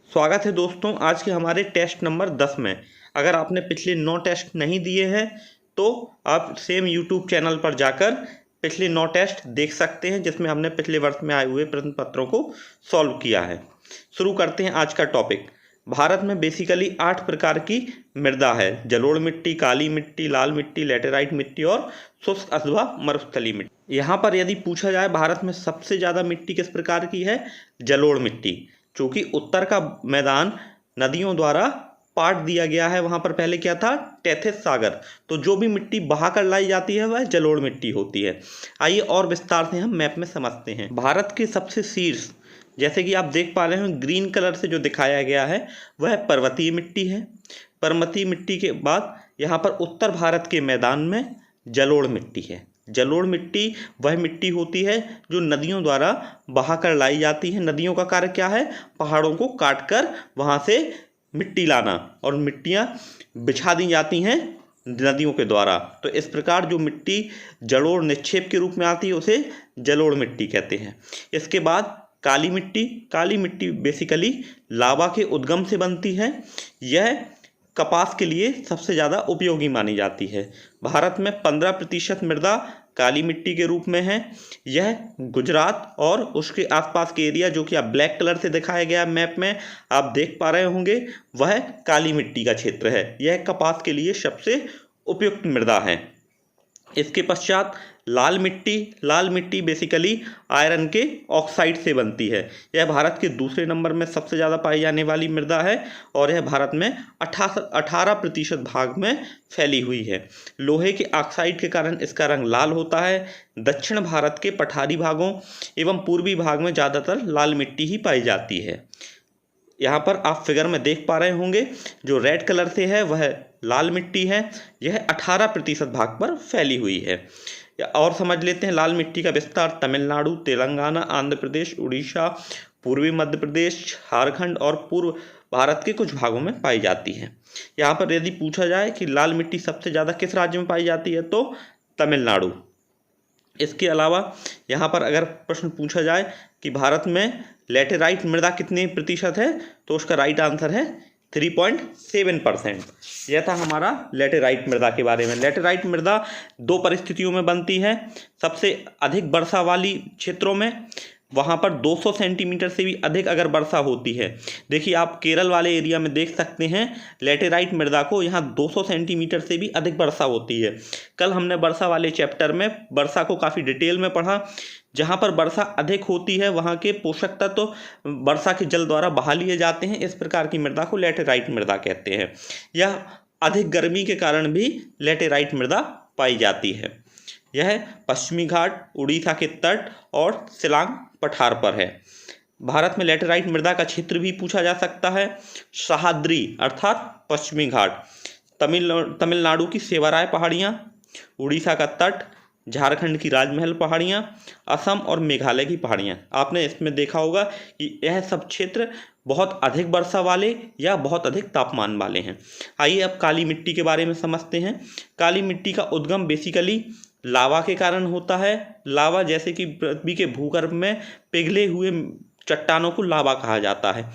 स्वागत है दोस्तों आज के हमारे टेस्ट नंबर 10 में। अगर आपने पिछले 9 टेस्ट नहीं दिए हैं तो आप सेम यूट्यूब चैनल पर जाकर पिछले 9 टेस्ट देख सकते हैं, जिसमें हमने पिछले वर्ष में आए हुए प्रश्न पत्रों को सॉल्व किया है। शुरू करते हैं आज का टॉपिक। भारत में बेसिकली 8 प्रकार की मृदा है। जलोढ़ मिट्टी, काली मिट्टी, लाल मिट्टी, लैटेराइट मिट्टी और शुष्क अथवा मरुस्थलीय मिट्टी। यहाँ पर यदि पूछा जाए भारत में सबसे ज़्यादा मिट्टी किस प्रकार की है, जलोढ़ मिट्टी। चूँकि उत्तर का मैदान नदियों द्वारा पाट दिया गया है, वहाँ पर पहले क्या था, टेथिस सागर, तो जो भी मिट्टी बहा कर लाई जाती है वह जलोढ़ मिट्टी होती है। आइए और विस्तार से हम मैप में समझते हैं। भारत के सबसे शीर्ष, जैसे कि आप देख पा रहे हैं ग्रीन कलर से जो दिखाया गया है, वह पर्वतीय मिट्टी है। पर्वतीय मिट्टी के बाद यहाँ पर उत्तर भारत के मैदान में जलोढ़ मिट्टी है। जलोढ़ मिट्टी वह मिट्टी होती है जो नदियों द्वारा बहाकर लाई जाती है। नदियों का कार्य क्या है, पहाड़ों को काटकर वहाँ से मिट्टी लाना, और मिट्टियाँ बिछा दी जाती हैं नदियों के द्वारा। तो इस प्रकार जो मिट्टी जलोढ़ निक्षेप के रूप में आती है उसे जलोढ़ मिट्टी कहते हैं। इसके बाद काली मिट्टी। काली मिट्टी बेसिकली लावा के उद्गम से बनती है। यह कपास के लिए सबसे ज़्यादा उपयोगी मानी जाती है। भारत में 15% मृदा काली मिट्टी के रूप में है। यह गुजरात और उसके आसपास के एरिया, जो कि आप ब्लैक कलर से दिखाया गया मैप में आप देख पा रहे होंगे, वह काली मिट्टी का क्षेत्र है। यह कपास के लिए सबसे उपयुक्त मृदा है। इसके पश्चात लाल मिट्टी। लाल मिट्टी बेसिकली आयरन के ऑक्साइड से बनती है। यह भारत के दूसरे नंबर में सबसे ज़्यादा पाई जाने वाली मृदा है और यह भारत में 18% भाग में फैली हुई है। लोहे के ऑक्साइड के कारण इसका रंग लाल होता है। दक्षिण भारत के पठारी भागों एवं पूर्वी भाग में ज़्यादातर लाल मिट्टी ही पाई जाती है। यहाँ पर आप फिगर में देख पा रहे होंगे जो रेड कलर से है वह लाल मिट्टी है। यह 18% भाग पर फैली हुई है। और समझ लेते हैं लाल मिट्टी का विस्तार तमिलनाडु, तेलंगाना, आंध्र प्रदेश, उड़ीसा, पूर्वी मध्य प्रदेश, झारखंड और पूर्व भारत के कुछ भागों में पाई जाती है। यहाँ पर यदि पूछा जाए कि लाल मिट्टी सबसे ज़्यादा किस राज्य में पाई जाती है तो तमिलनाडु। इसके अलावा यहाँ पर अगर प्रश्न पूछा जाए कि भारत में लैटेराइट मृदा कितने प्रतिशत है, तो उसका राइट आंसर है 3.7%। यह था हमारा लैटेराइट मृदा के बारे में। लैटेराइट मृदा 2 परिस्थितियों में बनती है। सबसे अधिक वर्षा वाली क्षेत्रों में, वहाँ पर 200 सेंटीमीटर से भी अधिक अगर वर्षा होती है। देखिए आप केरल वाले एरिया में देख सकते हैं लैटेराइट मृदा को, यहाँ 200 सेंटीमीटर से भी अधिक वर्षा होती है। कल हमने वर्षा वाले चैप्टर में वर्षा को काफ़ी डिटेल में पढ़ा। जहाँ पर वर्षा अधिक होती है वहाँ के पोषक तत्व वर्षा के जल द्वारा बहा लिए जाते हैं। इस प्रकार की मृदा को लैटेराइट मृदा कहते हैं। यह अधिक गर्मी के कारण भी लैटेराइट मृदा पाई जाती है। यह पश्चिमी घाट, उड़ीसा के तट और शिलांग पठार पर है। भारत में लैटेराइट मृदा का क्षेत्र भी पूछा जा सकता है। सह्याद्री अर्थात पश्चिमी घाट, तमिलनाडु की सेवाराय पहाड़ियाँ, उड़ीसा का तट, झारखंड की राजमहल पहाड़ियाँ, असम और मेघालय की पहाड़ियाँ। आपने इसमें देखा होगा कि यह सब क्षेत्र बहुत अधिक वर्षा वाले या बहुत अधिक तापमान वाले हैं। आइए अब काली मिट्टी के बारे में समझते हैं। काली मिट्टी का उद्गम बेसिकली लावा के कारण होता है। लावा जैसे कि पृथ्वी के भूगर्भ में पिघले हुए चट्टानों को लावा कहा जाता है।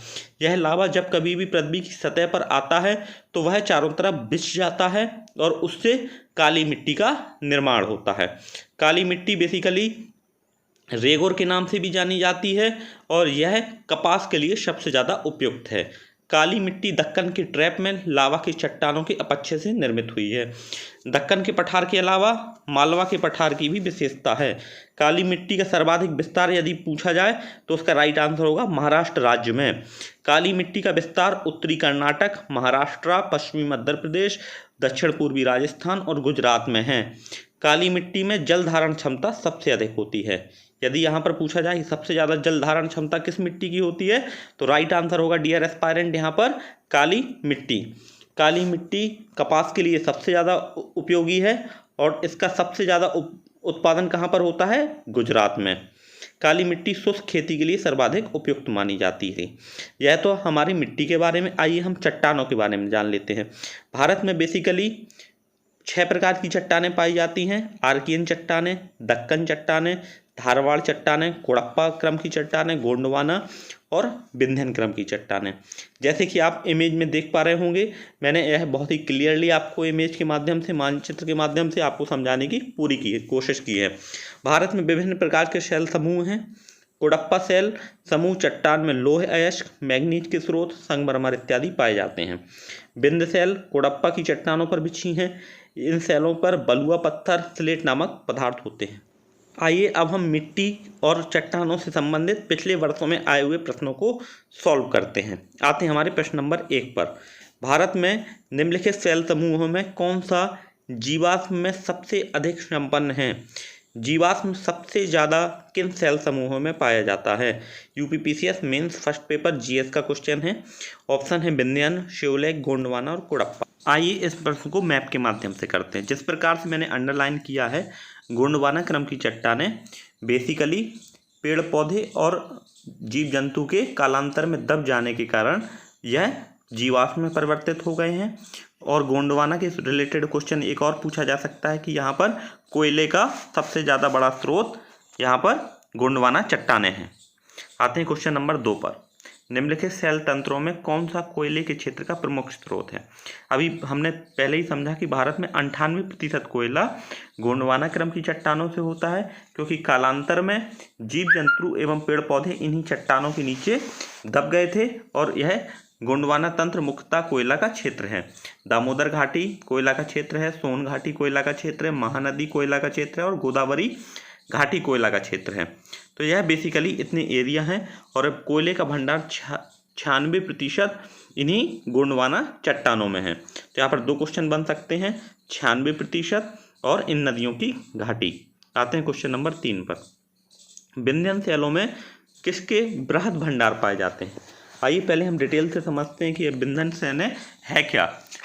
यह लावा जब कभी भी पृथ्वी की सतह पर आता है तो वह चारों तरफ बिछ जाता है और उससे काली मिट्टी का निर्माण होता है। काली मिट्टी बेसिकली रेगोर के नाम से भी जानी जाती है और यह कपास के लिए सबसे ज़्यादा उपयुक्त है। काली मिट्टी दक्कन के ट्रैप में लावा की चट्टानों के अपक्षय से निर्मित हुई है। दक्कन के पठार के अलावा मालवा के पठार की भी विशेषता है। काली मिट्टी का सर्वाधिक विस्तार यदि पूछा जाए तो उसका राइट आंसर होगा महाराष्ट्र राज्य में। काली मिट्टी का विस्तार उत्तरी कर्नाटक, महाराष्ट्र, पश्चिमी मध्य प्रदेश, दक्षिण पूर्वी राजस्थान और गुजरात में है। काली मिट्टी में जल धारण क्षमता सबसे अधिक होती है। यदि यहाँ पर पूछा जाए कि सबसे ज़्यादा जल धारण क्षमता किस मिट्टी की होती है तो राइट आंसर होगा डियर एस्पायरेंट यहाँ पर काली मिट्टी। काली मिट्टी कपास के लिए सबसे ज़्यादा उपयोगी है और इसका सबसे ज़्यादा उत्पादन कहाँ पर होता है, गुजरात में। काली मिट्टी शुष्क खेती के लिए सर्वाधिक उपयुक्त मानी जाती है। यह तो हमारी मिट्टी के बारे में। आइए हम चट्टानों के बारे में जान लेते हैं। भारत में बेसिकली 6 प्रकार की चट्टानें पाई जाती हैं। आर्कियन चट्टानें, दक्कन चट्टानें, धारवाड़ चट्टानें, कोडप्पा क्रम की चट्टानें, गोंडवाना और विंध्यन क्रम की चट्टानें। जैसे कि आप इमेज में देख पा रहे होंगे, मैंने यह बहुत ही क्लियरली आपको इमेज के माध्यम से, मानचित्र के माध्यम से आपको समझाने की पूरी कोशिश की है। भारत में विभिन्न प्रकार के शैल समूह हैं। कोडप्पा शैल समूह चट्टान में लौह अयस्क, मैग्नीज के स्रोत, संगमरमर इत्यादि पाए जाते हैं। विंध्य शैल कोडप्पा की चट्टानों पर बिछी हैं। इन शैलों पर बलुआ पत्थर, स्लेट नामक पदार्थ होते हैं। आइए अब हम मिट्टी और चट्टानों से संबंधित पिछले वर्षों में आए हुए प्रश्नों को सॉल्व करते हैं। आते हैं हमारे प्रश्न नंबर 1 पर। भारत में निम्नलिखित शैल समूहों में कौन सा जीवाश्म में सबसे अधिक संपन्न है? जीवाश्म सबसे ज़्यादा किन शैल समूहों में पाया जाता है? UPPCS mains first paper GS का क्वेश्चन है। ऑप्शन है विंध्यन, शिवलेख, गोंडवाना और कोडप्पा। आइए इस प्रश्न को मैप के माध्यम से करते हैं। जिस प्रकार से मैंने अंडरलाइन किया है, गोंडवाना क्रम की चट्टानें बेसिकली पेड़ पौधे और जीव जंतु के कालांतर में दब जाने के कारण यह जीवाश्म में परिवर्तित हो गए हैं। और गोंडवाना के रिलेटेड क्वेश्चन एक और पूछा जा सकता है कि यहाँ पर कोयले का सबसे ज़्यादा बड़ा स्रोत यहाँ पर गोंडवाना चट्टानें हैं। आते हैं क्वेश्चन नंबर 2 पर। निम्नलिखित शैल तंत्रों में कौन सा कोयले के क्षेत्र का प्रमुख स्रोत है? अभी हमने पहले ही समझा कि भारत में 98% कोयला गोंडवाना क्रम की चट्टानों से होता है, क्योंकि कालांतर में जीव जंतु एवं पेड़ पौधे इन्हीं चट्टानों के नीचे दब गए थे और यह गोंडवाना तंत्र मुख्यतः कोयला का क्षेत्र है। दामोदर घाटी कोयला का क्षेत्र है, सोन घाटी कोयला का क्षेत्र है, महानदी कोयला का क्षेत्र है और गोदावरी घाटी कोयला का क्षेत्र है। तो यह बेसिकली इतने एरिया हैं और अब कोयले का भंडार 96% इन्हीं गोंडवाना चट्टानों में है। तो यहाँ पर 2 क्वेश्चन बन सकते हैं, 96% और इन नदियों की घाटी। आते हैं क्वेश्चन नंबर 3 पर। विंध्यन शैलों में किसके बृहद भंडार पाए जाते हैं? आइए पहले हम डिटेल से समझते हैं कि ये विंध्यन शैलें है क्या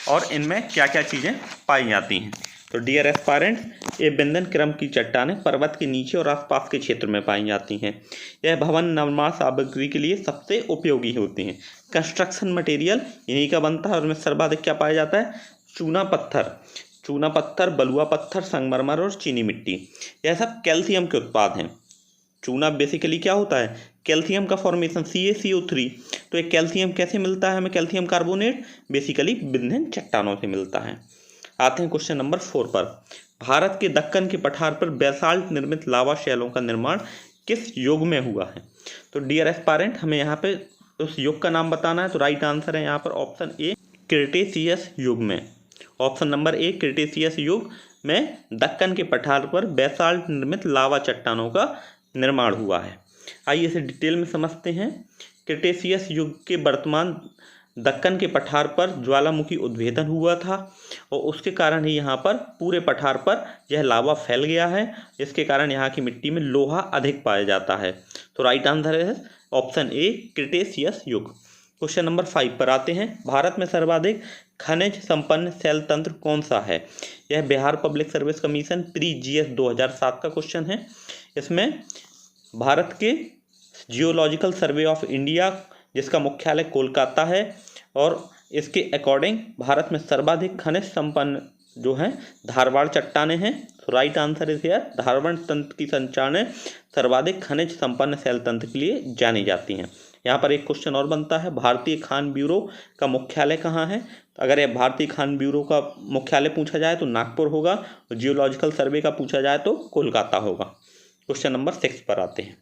और इनमें क्या क्या चीज़ें पाई जाती हैं। तो डियर एस्पायरेंट्स, ये विंध्यन क्रम की चट्टानें पर्वत के नीचे और आसपास के क्षेत्र में पाई जाती हैं। यह भवन निर्माण सामग्री के लिए सबसे उपयोगी होती हैं। कंस्ट्रक्शन मटेरियल इन्हीं का बनता है और इनमें सर्वाधिक क्या पाया जाता है? चूना पत्थर, बलुआ पत्थर, संगमरमर और चीनी मिट्टी। यह सब कैल्शियम के उत्पाद हैं। चूना बेसिकली क्या होता है? कैल्शियम का फॉर्मेशन, CaCO3। तो एक कैल्शियम कैसे मिलता है हमें? कैल्शियम कार्बोनेट बेसिकली विंध्यन चट्टानों से मिलता है। आते हैं क्वेश्चन नंबर 4 पर। भारत के दक्कन के पठार पर बेसाल्ट निर्मित लावा शैलों का निर्माण किस युग में हुआ है? तो डियर एस्पायरेंट, हमें यहाँ पे उस युग का नाम बताना है। तो राइट आंसर है यहाँ पर ऑप्शन ए, क्रिटेशियस युग में। ऑप्शन नंबर ए, क्रिटेशियस युग में दक्कन के पठार पर बेसाल्ट निर्मित लावा चट्टानों का निर्माण हुआ है। आइए इसे डिटेल में समझते हैं। क्रिटेशियस युग के वर्तमान दक्कन के पठार पर ज्वालामुखी उद्भेदन हुआ था और उसके कारण ही यहाँ पर पूरे पठार पर यह लावा फैल गया है। इसके कारण यहाँ की मिट्टी में लोहा अधिक पाया जाता है। तो राइट आंसर है ऑप्शन ए, क्रिटेशियस युग। क्वेश्चन नंबर 5 पर आते हैं। भारत में सर्वाधिक खनिज संपन्न शैल तंत्र कौन सा है? यह Bihar public service commission pre GS 2007 का क्वेश्चन है। इसमें भारत के जियोलॉजिकल सर्वे ऑफ इंडिया, जिसका मुख्यालय कोलकाता है, और इसके अकॉर्डिंग भारत में सर्वाधिक खनिज संपन्न जो हैं धारवाड़ चट्टानें हैं। तो right answer is here, Dharwad तंत्र की चट्टानें सर्वाधिक खनिज संपन्न शैल तंत्र के लिए जानी जाती हैं। यहाँ पर एक क्वेश्चन और बनता है, भारतीय खान ब्यूरो का मुख्यालय कहाँ है? अगर यह भारतीय खान ब्यूरो का मुख्यालय पूछा जाए तो नागपुर होगा, और जियोलॉजिकल सर्वे का पूछा जाए तो कोलकाता होगा। क्वेश्चन नंबर 6 पर आते हैं।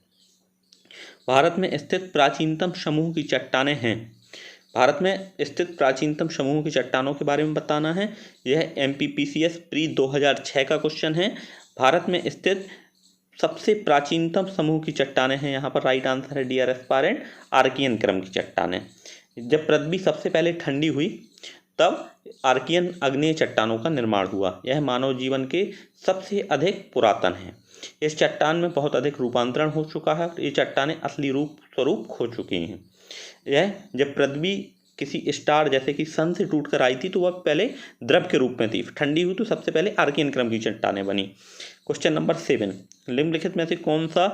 भारत में स्थित प्राचीनतम समूह की चट्टानें हैं। भारत में स्थित प्राचीनतम समूह की चट्टानों के बारे में बताना है। यह MPPCS प्री 2006 का क्वेश्चन है। भारत में स्थित सबसे प्राचीनतम समूह की चट्टानें हैं। यहाँ पर राइट आंसर है डियर एस्पायरेंट, आर्कियन क्रम की चट्टानें। जब पृथ्वी सबसे पहले ठंडी हुई तब आर्कियन आग्नेय चट्टानों का निर्माण हुआ। यह मानव जीवन के सबसे अधिक पुरातन है। इस चट्टान में बहुत अधिक रूपांतरण हो चुका है और ये चट्टानें असली स्वरूप खो चुकी हैं। यह जब पृथ्वी किसी स्टार जैसे कि सन से टूटकर आई थी तो वह पहले द्रव के रूप में थी, ठंडी हुई तो सबसे पहले आर्कियन क्रम की चट्टानें बनी। क्वेश्चन नंबर 7, निम्नलिखित में से कौन सा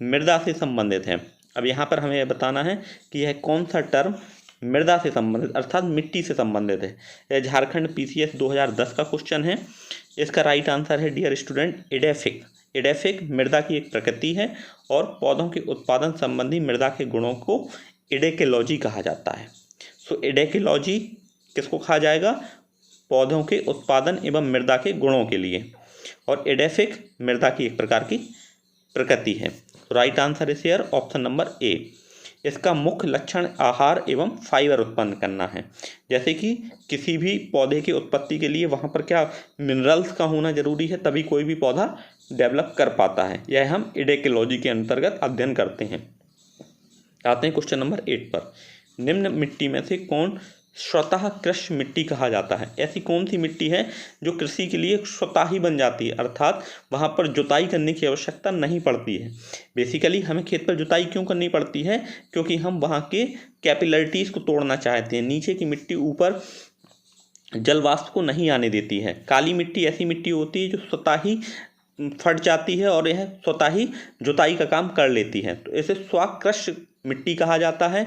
मृदा से संबंधित है? अब यहाँ पर हमें यह बताना है कि यह कौन सा टर्म मृदा से संबंधित अर्थात मिट्टी से संबंधित है। यह झारखंड PCS 2010 का क्वेश्चन है। इसका राइट आंसर है डियर स्टूडेंट, एडेफिक। एडेफिक मृदा की एक प्रकृति है और पौधों के उत्पादन संबंधी मृदा के गुणों को एडेकोलॉजी कहा जाता है। सो एडेकोलॉजी किसको कहा जाएगा? पौधों के उत्पादन एवं मृदा के गुणों के लिए। और एडेफिक मृदा की एक प्रकार की प्रकृति है। Right answer is here option number A. इसका मुख्य लक्षण आहार एवं फाइबर उत्पन्न करना है। जैसे कि किसी भी पौधे की उत्पत्ति के लिए वहाँ पर क्या मिनरल्स का होना जरूरी है, तभी कोई भी पौधा डेवलप कर पाता है। यह हम एडेकोलॉजी के अंतर्गत अध्ययन करते हैं। आते हैं क्वेश्चन नंबर 8 पर। निम्न मिट्टी में से कौन स्वतः कृषि मिट्टी कहा जाता है? ऐसी कौन सी मिट्टी है जो कृषि के लिए स्वतः ही बन जाती है, अर्थात वहाँ पर जुताई करने की आवश्यकता नहीं पड़ती है। बेसिकली हमें खेत पर जुताई क्यों करनी पड़ती है? क्योंकि हम वहाँ के कैपिलरिटीज़ को तोड़ना चाहते हैं। नीचे की मिट्टी ऊपर जल वाष्प को नहीं आने देती है। काली मिट्टी ऐसी मिट्टी होती है जो स्वतः ही फट जाती है और यह स्वतः ही जुताई का काम कर लेती है, तो इसे स्वाकृष्ट मिट्टी कहा जाता है।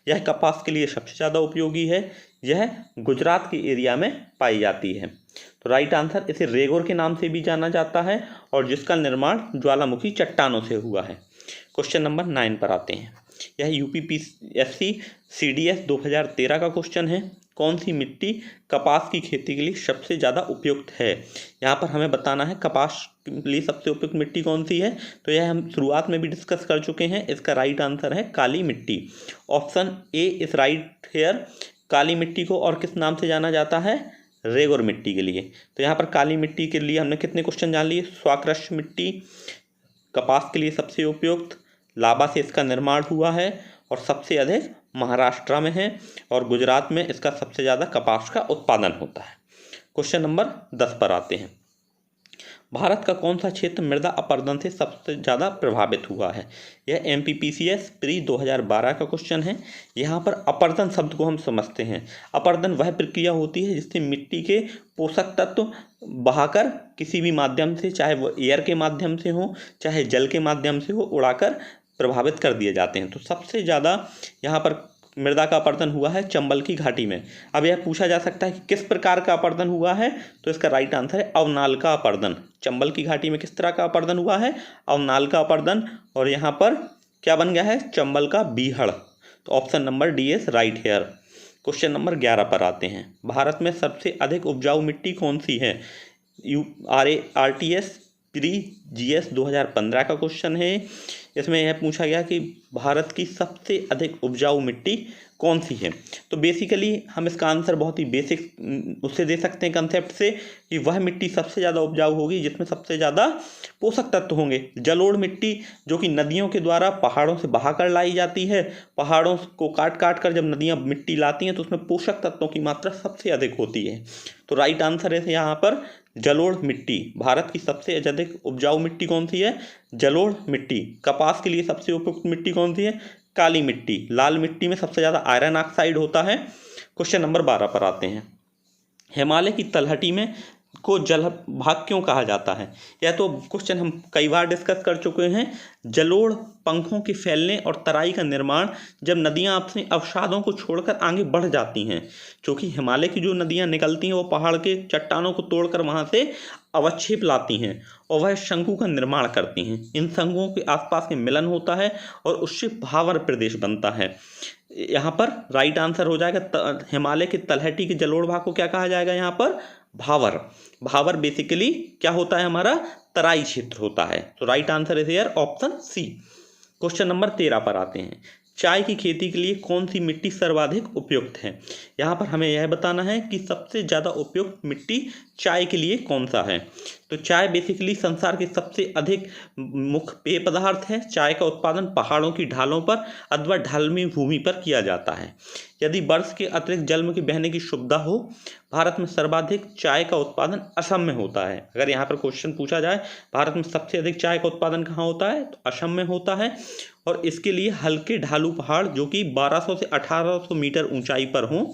यह कपास के लिए सबसे ज़्यादा उपयोगी है। यह गुजरात के एरिया में पाई जाती है। तो राइट आंसर, इसे रेगोर के नाम से भी जाना जाता है और जिसका निर्माण ज्वालामुखी चट्टानों से हुआ है। क्वेश्चन नंबर 9 पर आते हैं। यह यूपीपीएससी CDS 2013 का क्वेश्चन है। कौन सी मिट्टी कपास की खेती के लिए सबसे ज़्यादा उपयुक्त है? यहाँ पर हमें बताना है कपास के लिए सबसे उपयुक्त मिट्टी कौन सी है। तो यह हम शुरुआत में भी डिस्कस कर चुके हैं। इसका राइट आंसर है काली मिट्टी। Option A is right here. काली मिट्टी को और किस नाम से जाना जाता है? रेगोर मिट्टी के लिए। तो यहाँ पर काली मिट्टी के लिए हमने कितने क्वेश्चन जान लिए? स्वाकृष्ट मिट्टी कपास के लिए सबसे उपयुक्त, लावा से इसका निर्माण हुआ है और सबसे अधिक महाराष्ट्र में है और गुजरात में इसका सबसे ज़्यादा कपास का उत्पादन होता है। क्वेश्चन नंबर 10 पर आते हैं। भारत का कौन सा क्षेत्र मृदा अपरदन से सबसे ज़्यादा प्रभावित हुआ है? यह MPPCS प्री 2012 का क्वेश्चन है। यहाँ पर अपरदन शब्द को हम समझते हैं। अपरदन वह प्रक्रिया होती है जिससे मिट्टी के पोषक तत्व बहाकर किसी भी माध्यम से, चाहे वो एयर के माध्यम से हो चाहे जल के माध्यम से हो, उड़ाकर प्रभावित कर दिए जाते हैं। तो सबसे ज़्यादा यहाँ पर मृदा का अपरदन हुआ है चंबल की घाटी में। अब यह पूछा जा सकता है कि किस प्रकार का अपरदन हुआ है, तो इसका राइट आंसर है अवनाल का अपरदन। चंबल की घाटी में किस तरह का अपरदन हुआ है? अवनाल का अपरदन। और यहाँ पर क्या बन गया है? चंबल का बीहड़। तो option number D is right here. Question number 11 पर आते हैं। भारत में सबसे अधिक उपजाऊ मिट्टी कौन सी है? RTS प्री GS 2015 का क्वेश्चन है। इसमें यह पूछा गया कि भारत की सबसे अधिक उपजाऊ मिट्टी कौन सी है। तो बेसिकली हम इसका आंसर बहुत ही बेसिक उससे दे सकते हैं कंसेप्ट से, कि वह मिट्टी सबसे ज़्यादा उपजाऊ होगी जिसमें सबसे ज़्यादा पोषक तत्व होंगे। जलोढ़ मिट्टी जो कि नदियों के द्वारा पहाड़ों से बहा कर लाई जाती है, पहाड़ों को काट काट कर जब नदियाँ मिट्टी लाती हैं तो उसमें पोषक तत्वों की मात्रा सबसे अधिक होती है। तो राइट आंसर है यहाँ पर जलोढ़ मिट्टी। भारत की सबसे अधिक उपजाऊ मिट्टी कौन सी है? जलोढ़ मिट्टी। कपास के लिए सबसे उपयुक्त मिट्टी कौन सी है? काली मिट्टी। लाल मिट्टी में सबसे ज़्यादा आयरन ऑक्साइड होता है। क्वेश्चन नंबर 12 पर आते हैं। हिमालय की तलहटी में को जल भाग क्यों कहा जाता है? यह तो क्वेश्चन हम कई बार डिस्कस कर चुके हैं। जलोढ़ पंखों के फैलने और तराई का निर्माण जब नदियां अपने अवसादों को छोड़कर आगे बढ़ जाती हैं, क्योंकि हिमालय की जो नदियां निकलती हैं वो पहाड़ के चट्टानों को तोड़कर वहां से अवक्षेप लाती हैं और वह शंकु का निर्माण करती हैं। इन शंकुओं के आसपास में मिलन होता है और उससे भावर प्रदेश बनता है। यहाँ पर राइट आंसर हो जाएगा हिमालय के तलहटी के जलोढ़ भाग को क्या कहा जाएगा? यहाँ पर भावर। भावर बेसिकली क्या होता है? हमारा तराई क्षेत्र होता है। तो right answer is here option C. Question number 13 पर आते हैं। चाय की खेती के लिए कौन सी मिट्टी सर्वाधिक उपयुक्त है? यहाँ पर हमें यह बताना है कि सबसे ज़्यादा उपयुक्त मिट्टी चाय के लिए कौन सा है। तो चाय बेसिकली संसार के सबसे अधिक मुख्य पेय पदार्थ है। चाय का उत्पादन पहाड़ों की ढालों पर अथवा ढलमी भूमि पर किया जाता है। यदि वर्ष के अतिरिक्त जल के बहने की सुविधा हो, भारत में सर्वाधिक चाय का उत्पादन असम में होता है। अगर यहाँ पर क्वेश्चन पूछा जाए भारत में सबसे अधिक चाय का उत्पादन कहाँ होता है, तो असम में होता है। और इसके लिए हल्के ढालू पहाड़ जो कि 1200 से 1800 मीटर ऊंचाई पर हों,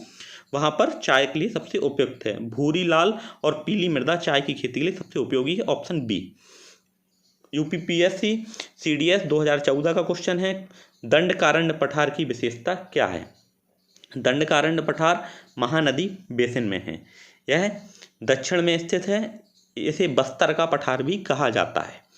वहाँ पर चाय के लिए सबसे उपयुक्त है। भूरी, लाल और पीली मृदा चाय की खेती के लिए सबसे उपयोगी है। Option B. यूपीपीएससी CDS 2014 का क्वेश्चन है। दंडकारण्य पठार की विशेषता क्या है? दंडकारण्य पठार महानदी बेसिन में है। यह दक्षिण में स्थित है। इसे बस्तर का पठार भी कहा जाता है।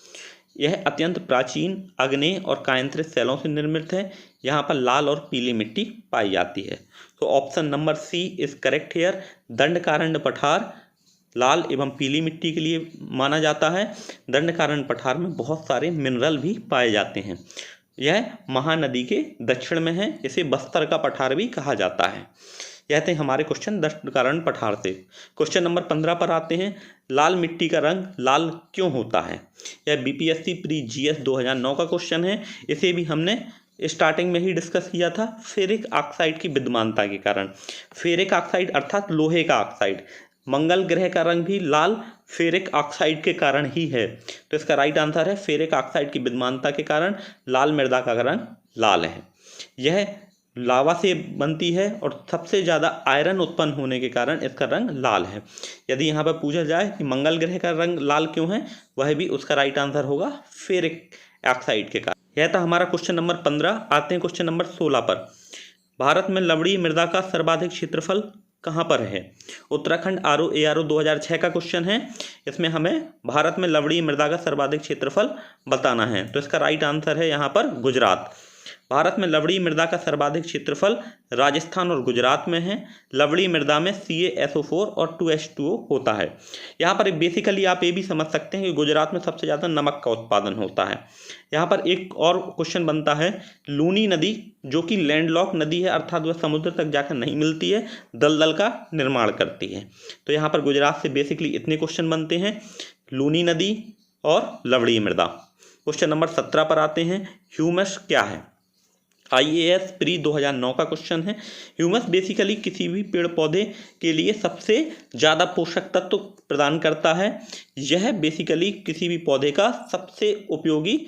यह अत्यंत प्राचीन आग्नेय और कायांतरित शैलों से निर्मित है। यहाँ पर लाल और पीली मिट्टी पाई जाती है। तो option number C is correct here. Dandakaranya पठार लाल एवं पीली मिट्टी के लिए माना जाता है। दंडकारण्य पठार में बहुत सारे मिनरल भी पाए जाते हैं। यह महानदी के दक्षिण में है। इसे बस्तर का पठार भी कहा जाता है। यह थे हमारे क्वेश्चन दंडकारण्य पठार से। क्वेश्चन नंबर 15 पर आते हैं। लाल मिट्टी का रंग लाल क्यों होता है? यह बीपीएससी प्री जीएस 2009 का क्वेश्चन है। इसे भी हमने स्टार्टिंग में ही डिस्कस किया था। फेरिक ऑक्साइड की विद्यमानता के कारण। फेरिक ऑक्साइड अर्थात लोहे का ऑक्साइड। मंगल ग्रह का रंग भी लाल फेरिक ऑक्साइड के कारण ही है। तो इसका राइट आंसर है फेरिक ऑक्साइड की विद्यमानता के कारण लाल मृदा का रंग लाल है। यह लावा से बनती है और सबसे ज़्यादा आयरन उत्पन्न होने के कारण इसका रंग लाल है। यदि यहाँ पर पूछा जाए कि मंगल ग्रह का रंग लाल क्यों है, वह भी उसका राइट आंसर होगा फेरिक ऑक्साइड के कारण। यह था हमारा क्वेश्चन नंबर 15। आते हैं क्वेश्चन नंबर 16 पर। भारत में लवणीय मृदा का सर्वाधिक क्षेत्रफल कहाँ पर है? उत्तराखंड ARO 2006 का क्वेश्चन है। इसमें हमें भारत में लवणीय मृदा का सर्वाधिक क्षेत्रफल बताना है। तो इसका राइट आंसर है यहाँ पर गुजरात। भारत में लवणीय मृदा का सर्वाधिक क्षेत्रफल राजस्थान और गुजरात में है। लवणीय मृदा में CaSO4 और 2H2O होता है। यहाँ पर बेसिकली आप ये भी समझ सकते हैं कि गुजरात में सबसे ज़्यादा नमक का उत्पादन होता है। यहाँ पर एक और क्वेश्चन बनता है। लूनी नदी जो कि लैंडलॉक नदी है, अर्थात वह समुद्र तक जाकर नहीं मिलती है, दलदल का निर्माण करती है। तो यहाँ पर गुजरात से बेसिकली इतने क्वेश्चन बनते हैं, लूनी नदी और लवणीय मृदा। क्वेश्चन नंबर 17 पर आते हैं। ह्यूमस क्या है? IAS प्री 2009 का क्वेश्चन है। ह्यूमस बेसिकली किसी भी पेड़ पौधे के लिए सबसे ज़्यादा पोषक तत्व प्रदान करता है। यह बेसिकली किसी भी पौधे का सबसे उपयोगी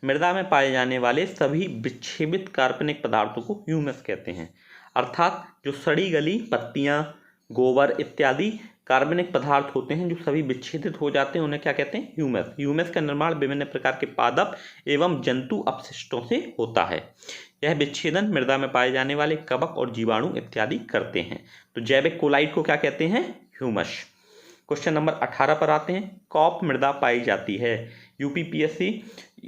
मृदा में पाए जाने वाले सभी विच्छेदित कार्बनिक पदार्थों को ह्यूमस कहते हैं। अर्थात जो सड़ी गली पत्तियां, गोबर इत्यादि कार्बनिक पदार्थ होते हैं जो सभी विच्छेदित हो जाते हैं, उन्हें क्या कहते हैं? ह्यूमस। ह्यूमस का निर्माण विभिन्न प्रकार के पादप एवं जंतु अपशिष्टों से होता है। यह विच्छेदन मृदा में पाए जाने वाले कवक और जीवाणु इत्यादि करते हैं। तो जैविक कोलाइड को क्या कहते हैं? ह्यूमस। क्वेश्चन नंबर 18 पर आते हैं। कॉप मृदा पाई जाती है। UPPSC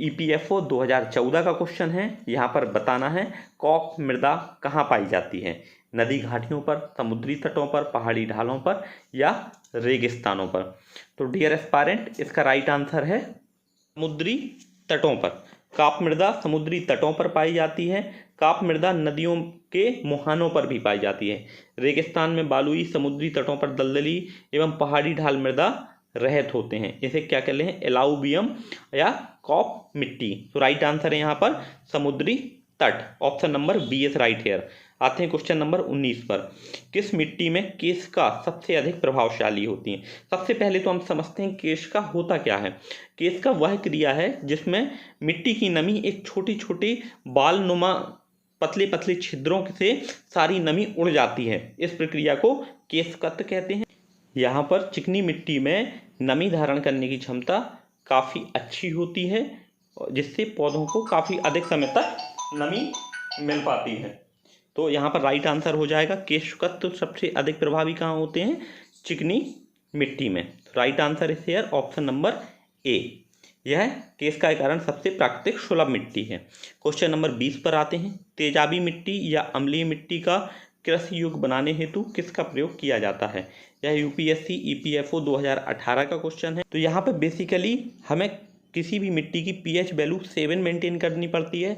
EPFO 2014 का क्वेश्चन है। यहाँ पर बताना है कॉप मृदा कहाँ पाई जाती है? नदी घाटियों पर, समुद्री तटों पर, पहाड़ी ढालों पर या रेगिस्तानों पर? तो डियर एस्पायरेंट, इसका राइट आंसर है समुद्री तटों पर। काप मृदा समुद्री तटों पर पाई जाती है। काप मृदा नदियों के मुहानों पर भी पाई जाती है। रेगिस्तान में बालुई, समुद्री तटों पर दलदली एवं पहाड़ी ढाल मृदा रहत होते हैं। इसे क्या कहते हैं? एलाउबियम या कॉप मिट्टी। तो राइट आंसर है यहाँ पर समुद्री तट। Option number B is right here. आते हैं क्वेश्चन नंबर 19 पर। किस मिट्टी में केशिका सबसे अधिक प्रभावशाली होती है? सबसे पहले तो हम समझते हैं केशिका होता क्या है। केशिका वह क्रिया है जिसमें मिट्टी की नमी एक छोटी छोटी बाल नुमा पतले पतले छिद्रों से सारी नमी उड़ जाती है। इस प्रक्रिया को केशिकत्व कहते हैं। यहाँ पर चिकनी मिट्टी में नमी धारण करने की क्षमता काफ़ी अच्छी होती है, जिससे पौधों को काफ़ी अधिक समय तक नमी मिल पाती है। तो यहाँ पर राइट आंसर हो जाएगा केशिकत्व सबसे अधिक प्रभावी कहाँ होते हैं? चिकनी मिट्टी में। Right answer is here option number A. यह केशिका के कारण सबसे प्राकृतिक सुलभ मिट्टी है। क्वेश्चन नंबर 20 पर आते हैं। तेजाबी मिट्टी या अम्लीय मिट्टी का कृषि योग्य बनाने हेतु किसका प्रयोग किया जाता है? यह UPSC EPFO 2018 का क्वेश्चन है। तो यहाँ पर बेसिकली हमें किसी भी मिट्टी की pH वैल्यू 7 मेंटेन करनी पड़ती है।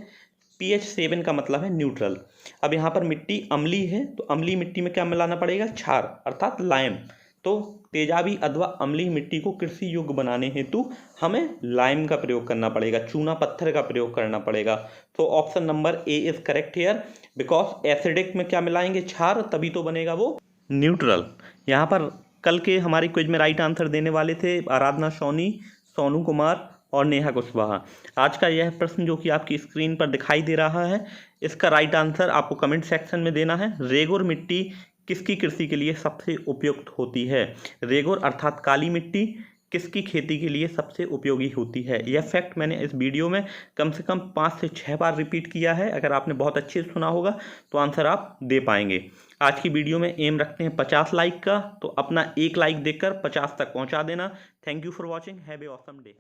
pH 7 का मतलब है न्यूट्रल। अब यहाँ पर मिट्टी अम्लीय है, तो अम्लीय मिट्टी में क्या मिलाना पड़ेगा? क्षार अर्थात लाइम। तो तेजाबी अथवा अम्लीय मिट्टी को कृषि योग्य बनाने हेतु हमें लाइम का प्रयोग करना पड़ेगा, चूना पत्थर का प्रयोग करना पड़ेगा। तो option number A is correct here, because acidic में क्या मिलाएंगे? क्षार, तभी तो बनेगा वो न्यूट्रल। यहाँ पर कल के हमारे क्विज में राइट आंसर देने वाले थे आराधना सोनी, सोनू कुमार और नेहा कुशवाहा। आज का यह प्रश्न जो कि आपकी स्क्रीन पर दिखाई दे रहा है, इसका राइट आंसर आपको कमेंट सेक्शन में देना है। रेगुर मिट्टी किसकी कृषि के लिए सबसे उपयुक्त होती है? रेगुर अर्थात काली मिट्टी किसकी खेती के लिए सबसे उपयोगी होती है? यह फैक्ट मैंने इस वीडियो में कम से कम 5 से 6 बार रिपीट किया है। अगर आपने बहुत अच्छे से सुना होगा तो आंसर आप दे पाएंगे। आज की वीडियो में एम रखते हैं 50 लाइक का, तो अपना एक लाइक देकर 50 तक पहुंचा देना। Thank you for watching. Have a awesome day.